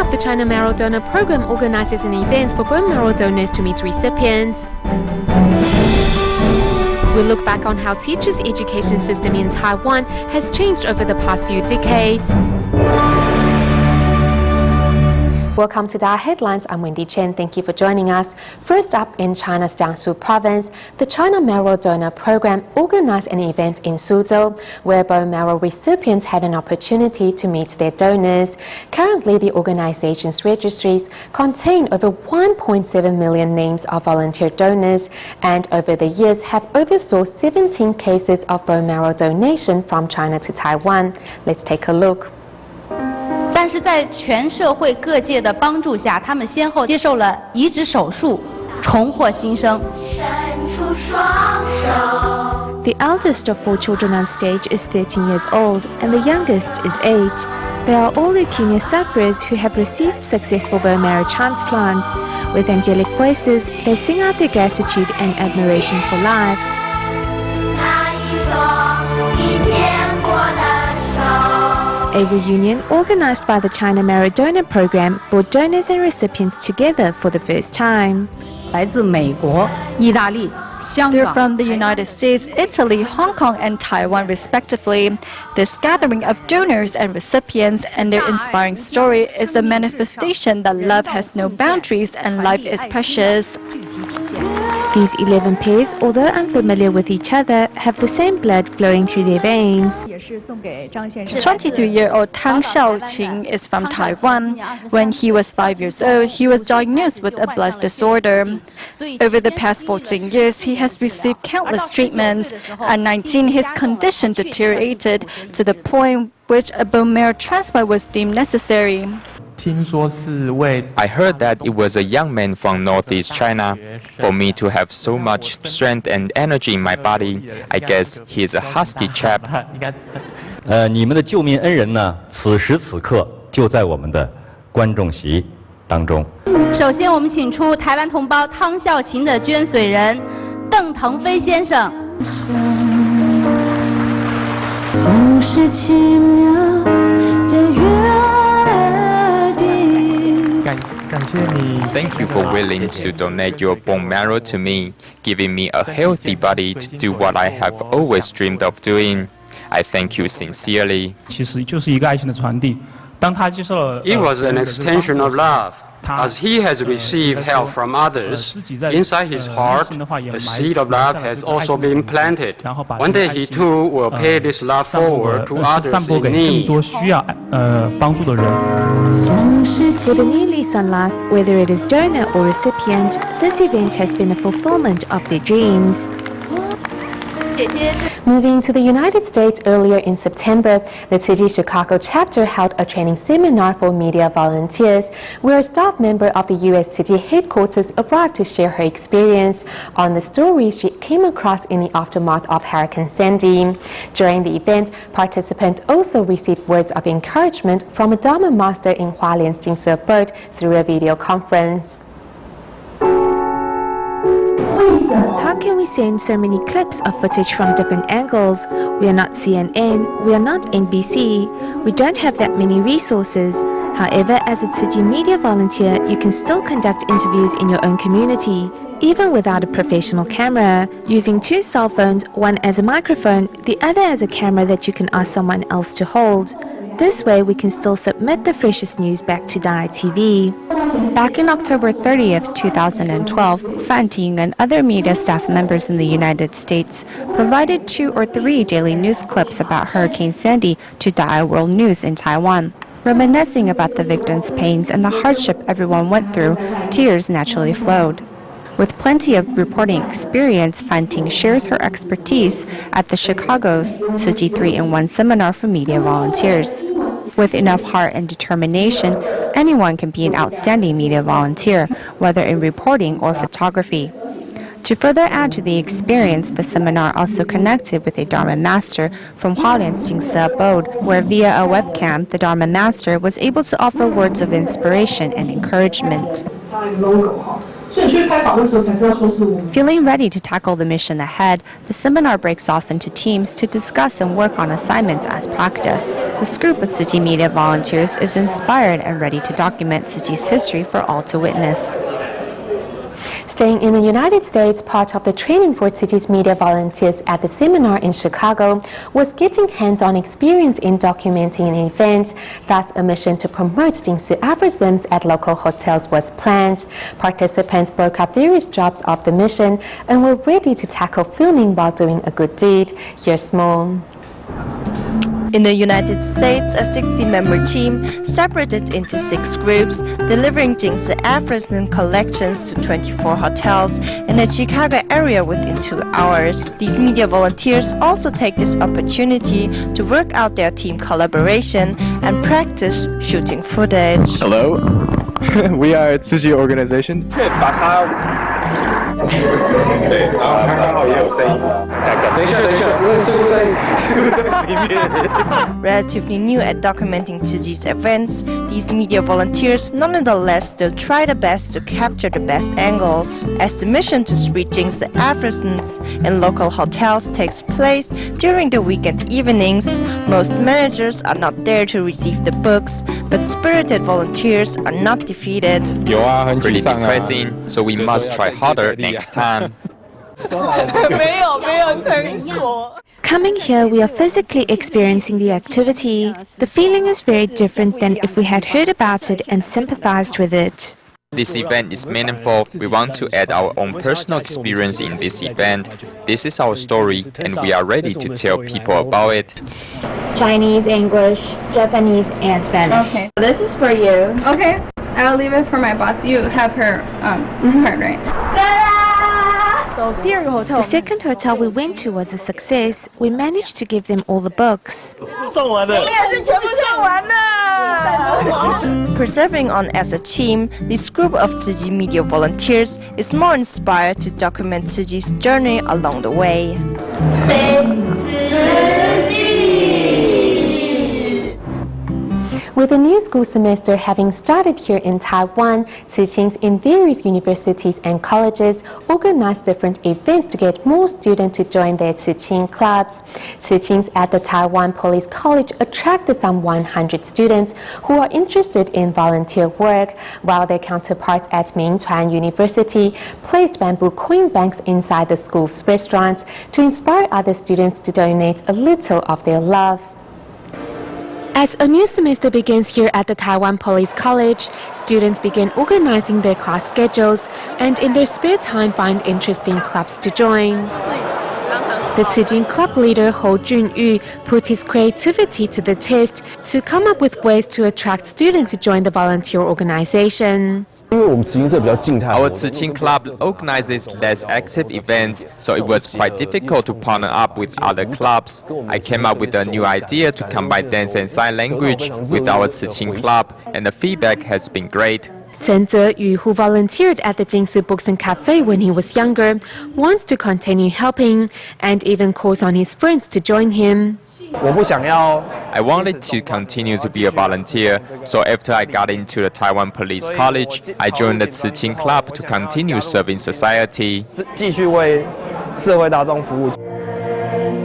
up, the China Marrow Donor Program organizes an event for bone marrow donors to meet recipients. We'll look back on how teachers' education system in Taiwan has changed over the past few decades. Welcome to Dao Headlines. I'm Wendy Chen. Thank you for joining us. First up, in China's Jiangsu province, the China Marrow Donor Program organized an event in Suzhou where bone marrow recipients had an opportunity to meet their donors. Currently, the organization's registries contain over 1.7 million names of volunteer donors and over the years have oversaw 17 cases of bone marrow donation from China to Taiwan. Let's take a look. 但是在全社会各界的帮助下，他们先后接受了移植手术，重获新生。The eldest of 4 children on stage is 13 years old, and the youngest is 8. They are all leukemia sufferers who have received successful bone marrow transplants. With angelic voices, they sing out their gratitude and admiration for life. A reunion organized by the China Marrow Donor Program brought donors and recipients together for the first time. 来自美国、意大利、香港。 They're from the United States, Italy, Hong Kong, and Taiwan, respectively. This gathering of donors and recipients and their inspiring story is a manifestation that love has no boundaries and life is precious. These 11 pairs, although unfamiliar with each other, have the same blood flowing through their veins. 23-year-old Tang Xiaoqing is from Taiwan. When he was 5 years old, he was diagnosed with a blood disorder. Over the past 14 years, he has received countless treatments. At 19, his condition deteriorated to the point which a bone marrow transplant was deemed necessary. I heard that it was a young man from Northeast China. For me to have so much strength and energy in my body, I guess he is a husky chap. 你们的救命恩人呢，此时此刻就在我们的观众席当中。首先，我们请出台湾同胞汤孝勤的捐髓人邓腾飞先生。 Thank you for willing to donate your bone marrow to me, giving me a healthy body to do what I have always dreamed of doing. I thank you sincerely. It was an extension of love. As he has received help from others, inside his heart, a seed of love has also been planted. One day he too will pay this love forward to others in need. For the new lease on life, whether it is donor or recipient, this event has been a fulfillment of their dreams. Moving to the United States, earlier in September, the Tzu Chi Chicago chapter held a training seminar for media volunteers, where a staff member of the U.S. Tzu Chi headquarters arrived to share her experience on the stories she came across in the aftermath of Hurricane Sandy. During the event, participants also received words of encouragement from a Dharma master in Hualien's Jingse Bird through a video conference. How can we send so many clips of footage from different angles? We are not CNN, we are not NBC, we don't have that many resources. However, as a Tzu Chi media volunteer, you can still conduct interviews in your own community, even without a professional camera, using 2 cell phones, one as a microphone, the other as a camera that you can ask someone else to hold. This way, we can still submit the freshest news back to Dai TV. Back in October 30th, 2012, Fan Ting and other media staff members in the United States provided 2 or 3 daily news clips about Hurricane Sandy to Dai World News in Taiwan. Reminiscing about the victims' pains and the hardship everyone went through, tears naturally flowed. With plenty of reporting experience, Fan Ting shares her expertise at the Chicago's Tzu Chi 3-in-1 seminar for media volunteers. With enough heart and determination, anyone can be an outstanding media volunteer, whether in reporting or photography. To further add to the experience, the seminar also connected with a Dharma master from Hualien's Jingse Abode, where via a webcam, the Dharma master was able to offer words of inspiration and encouragement. Feeling ready to tackle the mission ahead, the seminar breaks off into teams to discuss and work on assignments as practice. This group of Tzu Chi media volunteers is inspired and ready to document Tzu Chi's history for all to witness. Staying in the United States, part of the training for Tzu Chi's media volunteers at the seminar in Chicago was getting hands-on experience in documenting an event. Thus, a mission to promote Jingsi aphorisms at local hotels was planned. Participants broke up various jobs of the mission and were ready to tackle filming while doing a good deed. Here's more. In the United States, a 60-member team separated into 6 groups, delivering Jingsi aphorism collections to 24 hotels in the Chicago area within 2 hours. These media volunteers also take this opportunity to work out their team collaboration and practice shooting footage. Hello, we are Tzu Chi organization. Relatively new at documenting Tzu Chi's events, these media volunteers nonetheless still try their best to capture the best angles. As the mission to spread Jingsi aphorisms in local hotels takes place during the weekend evenings, most managers are not there to receive the books, but spirited volunteers are not defeated. Pretty depressing, so we must try harder next time. Coming here, we are physically experiencing the activity. The feeling is very different than if we had heard about it and sympathized with it. This event is meaningful. We want to add our own personal experience in this event. This is our story, and we are ready to tell people about it. Chinese, English, Japanese, and Spanish. Okay. This is for you. Okay. I'll leave it for my boss. You have her card, right? The second hotel we went to was a success. We managed to give them all the books. Persevering on as a team, this group of Tzu Chi media volunteers is more inspired to document Tzu Chi's journey along the way. With the new school semester having started here in Taiwan, Tzu Chings in various universities and colleges organize different events to get more students to join their Tzu Ching clubs. Tzu Chings at the Taiwan Police College attracted some 100 students who are interested in volunteer work, while their counterparts at Mingchuan University placed bamboo coin banks inside the school's restaurants to inspire other students to donate a little of their love. As a new semester begins here at the Taiwan Police College, students begin organizing their class schedules and in their spare time find interesting clubs to join. The Tzu Ching club leader Hou Junyu put his creativity to the test to come up with ways to attract students to join the volunteer organization. Our Tzu Ching club organizes less active events, so it was quite difficult to partner up with other clubs. I came up with a new idea to combine dance and sign language with our Tzu Ching club, and the feedback has been great. Chen Zeyu, who volunteered at the Jingsi Books and Cafe when he was younger, wants to continue helping and even calls on his friends to join him. I wanted to continue to be a volunteer, so after I got into the Taiwan Police College, I joined the Tzu Ching Club to continue serving society.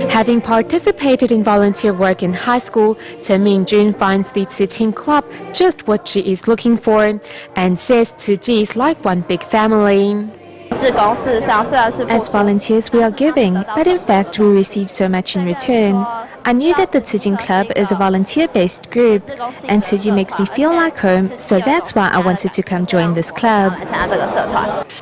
Having participated in volunteer work in high school, Chen Mingjun finds the Tzu Ching Club just what she is looking for and says Tzu Chi is like one big family. As volunteers, we are giving, but in fact, we receive so much in return. I knew that the Tzu Ching Club is a volunteer-based group, and Tzu Chi makes me feel like home, so that's why I wanted to come join this club.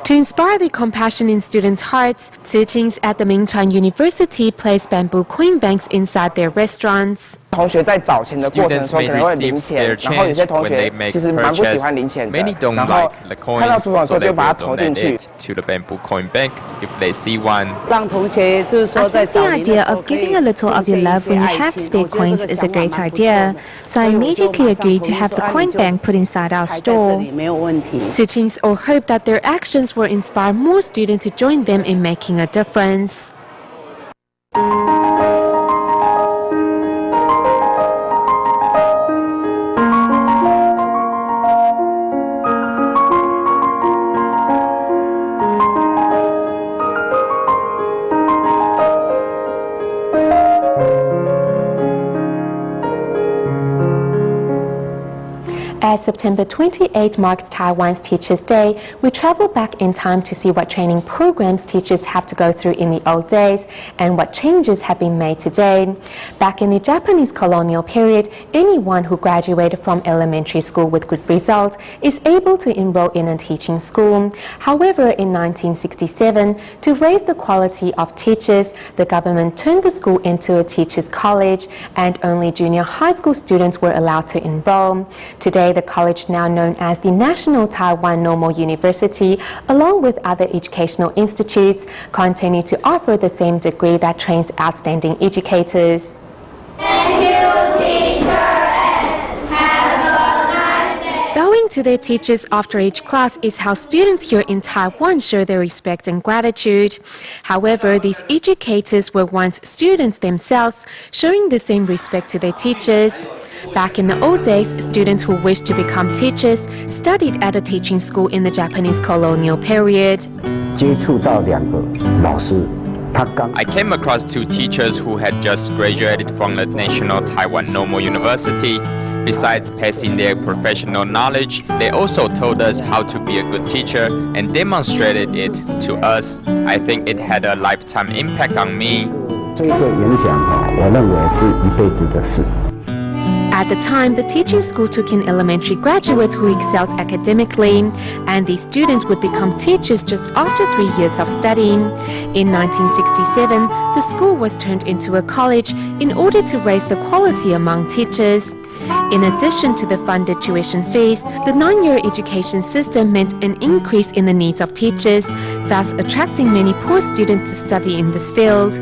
To inspire the compassion in students' hearts, Tzu Chings at the Mingchuan University place bamboo coin banks inside their restaurants. Students may receive spare change when they make purchase. Many don't like the coins, so they will donate it to the bamboo coin bank if they see one. I think the idea of giving a little of your love when you have spare coins is a great idea, so I immediately agreed to have the coin bank put inside our store. Tzu Chings all hope that their actions will inspire more students to join them in making a difference. As September 28 marks Taiwan's Teachers' Day, we travel back in time to see what training programs teachers have to go through in the old days and what changes have been made today. Back in the Japanese colonial period, anyone who graduated from elementary school with good results is able to enroll in a teaching school. However, in 1967, to raise the quality of teachers, the government turned the school into a teachers' college, and only junior high school students were allowed to enroll. Today, the college, now known as the National Taiwan Normal University, along with other educational institutes, continue to offer the same degree that trains outstanding educators. Thank you, teacher, and have a nice day. Bowing to their teachers after each class is how students here in Taiwan show their respect and gratitude. However, these educators were once students themselves, showing the same respect to their teachers. Back in the old days, students who wished to become teachers studied at a teaching school in the Japanese colonial period. I came across two teachers who had just graduated from the National Taiwan Normal University. Besides passing their professional knowledge, they also told us how to be a good teacher and demonstrated it to us. I think it had a lifetime impact on me. At the time, the teaching school took in elementary graduates who excelled academically, and these students would become teachers just after 3 years of studying. In 1967, the school was turned into a college in order to raise the quality among teachers. In addition to the funded tuition fees, the 9-year education system meant an increase in the needs of teachers, thus attracting many poor students to study in this field.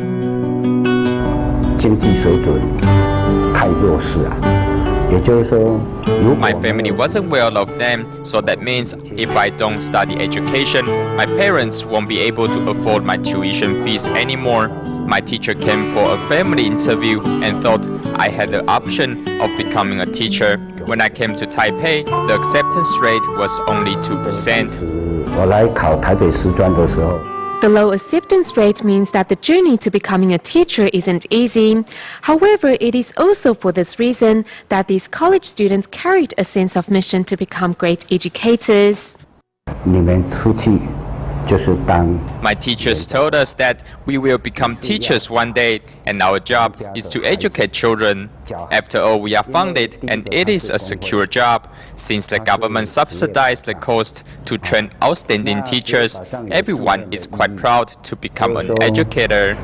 My family wasn't well off then, so that means if I don't study education, my parents won't be able to afford my tuition fees anymore. My teacher came for a family interview and thought I had the option of becoming a teacher. When I came to Taipei, the acceptance rate was only 2%. The low acceptance rate means that the journey to becoming a teacher isn't easy. However, it is also for this reason that these college students carried a sense of mission to become great educators. My teachers told us that we will become teachers one day, and our job is to educate children. After all, we are funded, and it is a secure job. Since the government subsidized the cost to train outstanding teachers, everyone is quite proud to become an educator.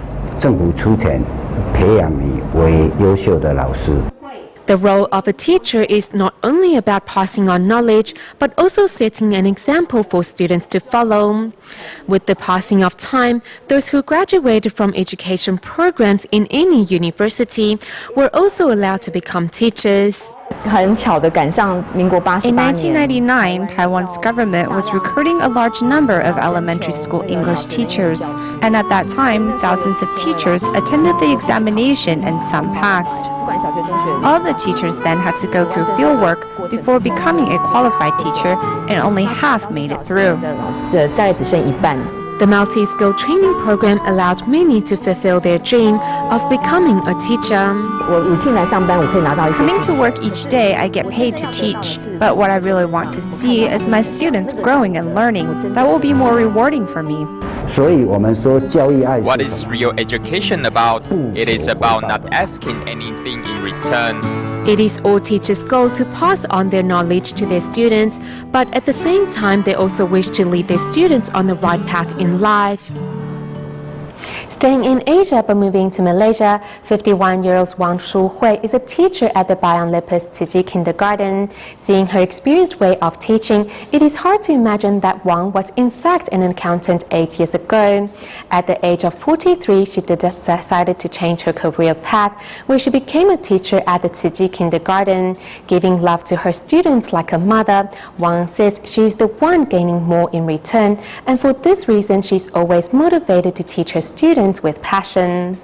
The role of a teacher is not only about passing on knowledge, but also setting an example for students to follow. With the passing of time, those who graduated from education programs in any university were also allowed to become teachers. In 1999, Taiwan's government was recruiting a large number of elementary school English teachers, and at that time, thousands of teachers attended the examination and some passed. All the teachers then had to go through fieldwork before becoming a qualified teacher, and only half made it through. The multi-skill training program allowed many to fulfill their dream of becoming a teacher. Coming to work each day, I get paid to teach. But what I really want to see is my students growing and learning. That will be more rewarding for me. What is real education about? It is about not asking anything in return. It is all teachers' goal to pass on their knowledge to their students, but at the same time, they also wish to lead their students on the right path in life. Staying in Asia but moving to Malaysia, 51-year-old Wang Shuhui is a teacher at the Bayan Lepas Tzu Chi Kindergarten. Seeing her experienced way of teaching, it is hard to imagine that Wang was in fact an accountant 8 years ago. At the age of 43, she decided to change her career path, where she became a teacher at the Tzu Chi Kindergarten. Giving love to her students like a mother, Wang says she is the one gaining more in return, and for this reason, she's always motivated to teach her students with passion.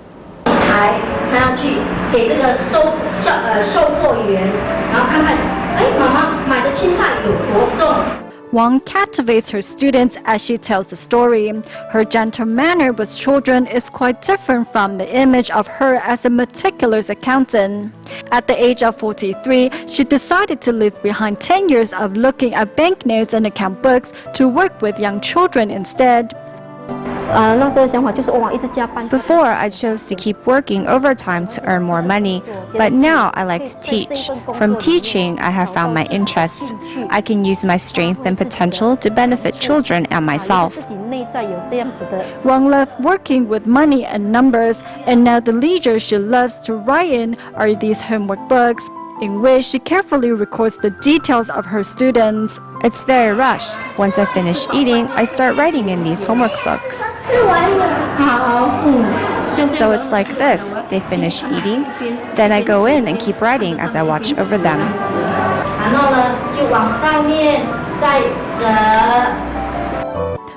Wang captivates her students as she tells the story. Her gentle manner with children is quite different from the image of her as a meticulous accountant. At the age of 43, she decided to leave behind 10 years of looking at banknotes and account books to work with young children instead. Before, I chose to keep working overtime to earn more money, but now I like to teach. From teaching, I have found my interests. I can use my strength and potential to benefit children and myself. Wang loved working with money and numbers, and now the leisure she loves to write in are these homework books, in which she carefully records the details of her students. It's very rushed. Once I finish eating, I start writing in these homework books. So it's like this. They finish eating, then I go in and keep writing as I watch over them.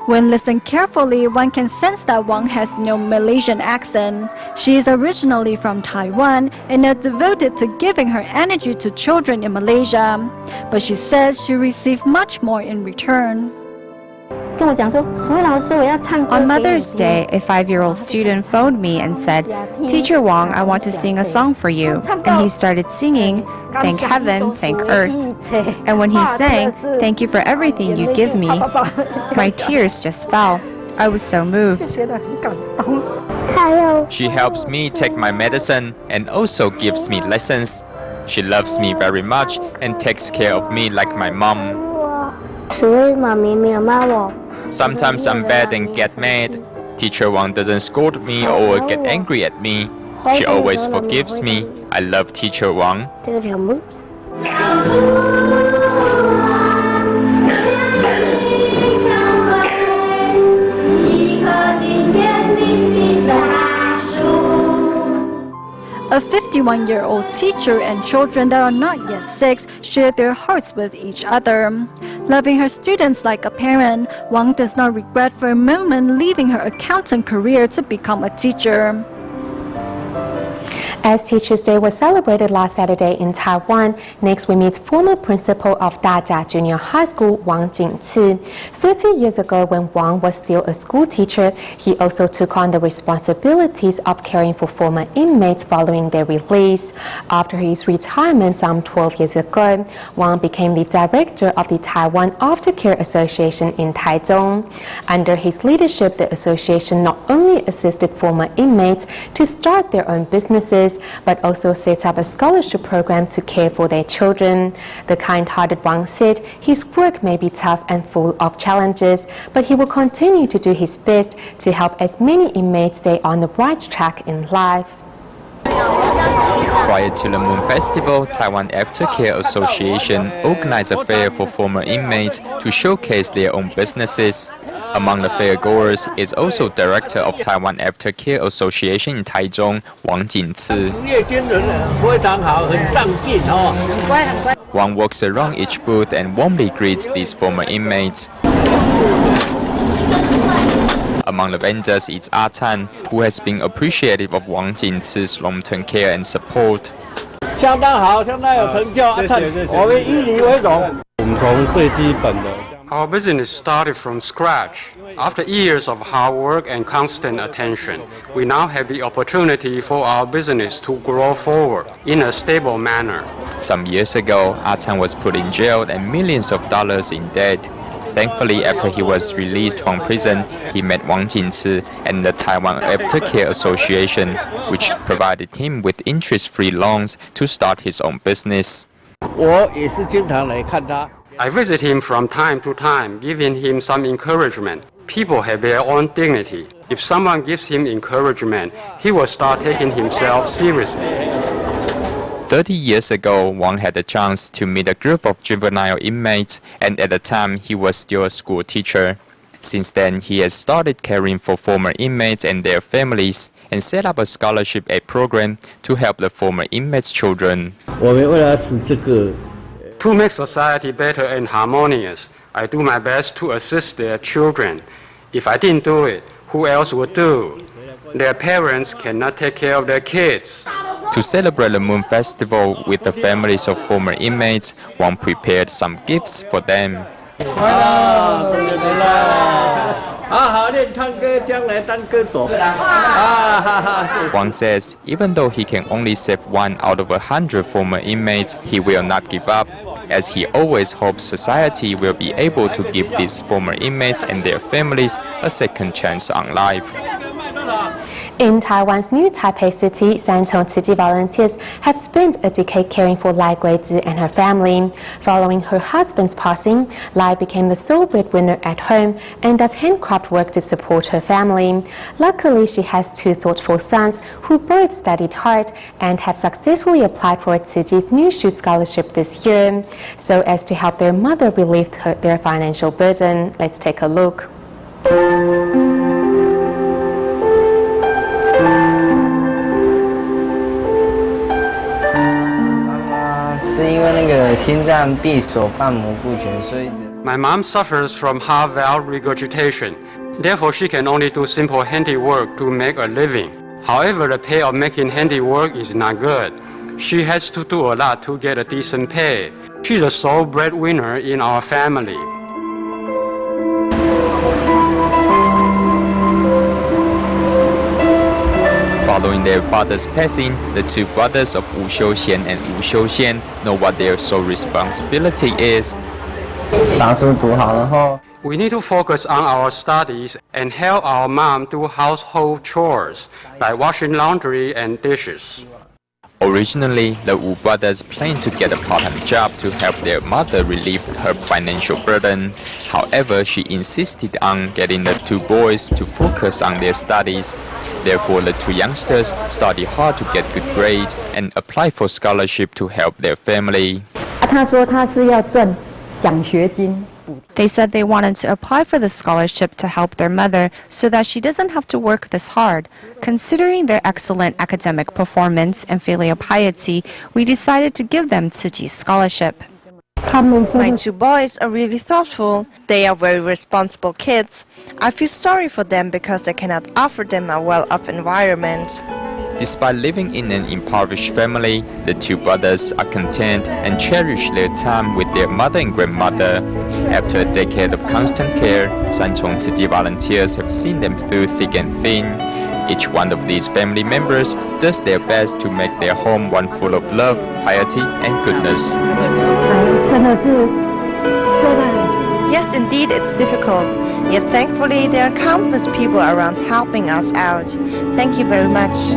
When listened carefully, one can sense that Wang has no Malaysian accent. She is originally from Taiwan and now devoted to giving her energy to children in Malaysia. But she says she received much more in return. On Mother's Day, a 5-year-old student phoned me and said, "Teacher Wang, I want to sing a song for you." And he started singing, "Thank heaven, thank earth." And when he sang, "Thank you for everything you give me," my tears just fell. I was so moved. She helps me take my medicine and also gives me lessons. She loves me very much and takes care of me like my mom. Sometimes I'm bad and get mad. Teacher Wang doesn't scold me or get angry at me. She always forgives me. I love Teacher Wang. A 51-year-old teacher and children that are not yet 6 share their hearts with each other. Loving her students like a parent, Wang does not regret for a moment leaving her accountant career to become a teacher. As Teachers' Day was celebrated last Saturday in Taiwan, next we meet former principal of Dajia Junior High School, Wang Jingci. 30 years ago, when Wang was still a school teacher, he also took on the responsibilities of caring for former inmates following their release. After his retirement some 12 years ago, Wang became the director of the Taiwan Aftercare Association in Taichung. Under his leadership, the association not only assisted former inmates to start their own businesses, but also set up a scholarship program to care for their children. The kind-hearted Wang said his work may be tough and full of challenges, but he will continue to do his best to help as many inmates stay on the right track in life. Prior to the Moon Festival, Taiwan Aftercare Association organized a fair for former inmates to showcase their own businesses. Among the fairgoers is also director of Taiwan Aftercare Association in Taichung, Wang Jingci. Wang walks around each booth and warmly greets these former inmates. Among the vendors is Tan, who has been appreciative of Wang Jingci's long-term care and support. Our business started from scratch. After years of hard work and constant attention, we now have the opportunity for our business to grow forward in a stable manner. Some years ago, Tan was put in jail and millions of dollars in debt. Thankfully, after he was released from prison, he met Wang Jingci and the Taiwan Aftercare Association, which provided him with interest-free loans to start his own business. I visit him from time to time, giving him some encouragement. People have their own dignity. If someone gives him encouragement, he will start taking himself seriously. 30 years ago, Wang had the chance to meet a group of juvenile inmates, and at the time he was still a school teacher. Since then, he has started caring for former inmates and their families and set up a scholarship aid program to help the former inmates' children. To make society better and harmonious, I do my best to assist their children. If I didn't do it, who else would do? Their parents cannot take care of their kids. To celebrate the Moon Festival with the families of former inmates, Wang prepared some gifts for them. Wang says even though he can only save 1 out of 100 former inmates, he will not give up, as he always hopes society will be able to give these former inmates and their families a second chance on life. In Taiwan's new Taipei City, Santong Tzu Chi volunteers have spent a decade caring for Lai Guizi and her family. Following her husband's passing, Lai became the sole breadwinner at home and does handcraft work to support her family. Luckily, she has 2 thoughtful sons who both studied hard and have successfully applied for Tzu Chi's New Shoe Scholarship this year, so as to help their mother relieve their financial burden. Let's take a look. 是因为那个心脏闭锁瓣膜不全，所以。My mom suffers from heart valve regurgitation. Therefore, she can only do simple handiwork to make a living. However, the pay of making handiwork is not good. She has to do a lot to get a decent pay. She's the sole breadwinner in our family. Following their father's passing, the 2 brothers of Wu Xiuxian and Wu Xiuxian know what their sole responsibility is. We need to focus on our studies and help our mom do household chores, like washing laundry and dishes. Originally, the Wu brothers planned to get a part-time job to help their mother relieve her financial burden. However, she insisted on getting the 2 boys to focus on their studies. Therefore, the 2 youngsters studied hard to get good grades and apply for scholarship to help their family. They said they wanted to apply for the scholarship to help their mother so that she doesn't have to work this hard. Considering their excellent academic performance and filial piety, we decided to give them Tzu Chi's scholarship. My 2 boys are really thoughtful. They are very responsible kids. I feel sorry for them because I cannot offer them a well-off environment. Despite living in an impoverished family, the 2 brothers are content and cherish their time with their mother and grandmother. After a decade of constant care, Santong Tzu Chi volunteers have seen them through thick and thin. Each one of these family members does their best to make their home one full of love, piety, and goodness. Yes, indeed, it's difficult. Yet thankfully, there are countless people around helping us out. Thank you very much.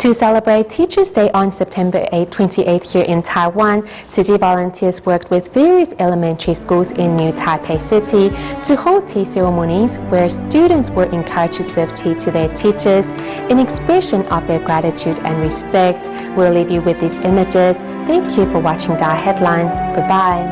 To celebrate Teachers' Day on September 28th here in Taiwan, Tzu Chi volunteers worked with various elementary schools in New Taipei City to hold tea ceremonies where students were encouraged to serve tea to their teachers in expression of their gratitude and respect. We'll leave you with these images. Thank you for watching Dai Headlines. Goodbye.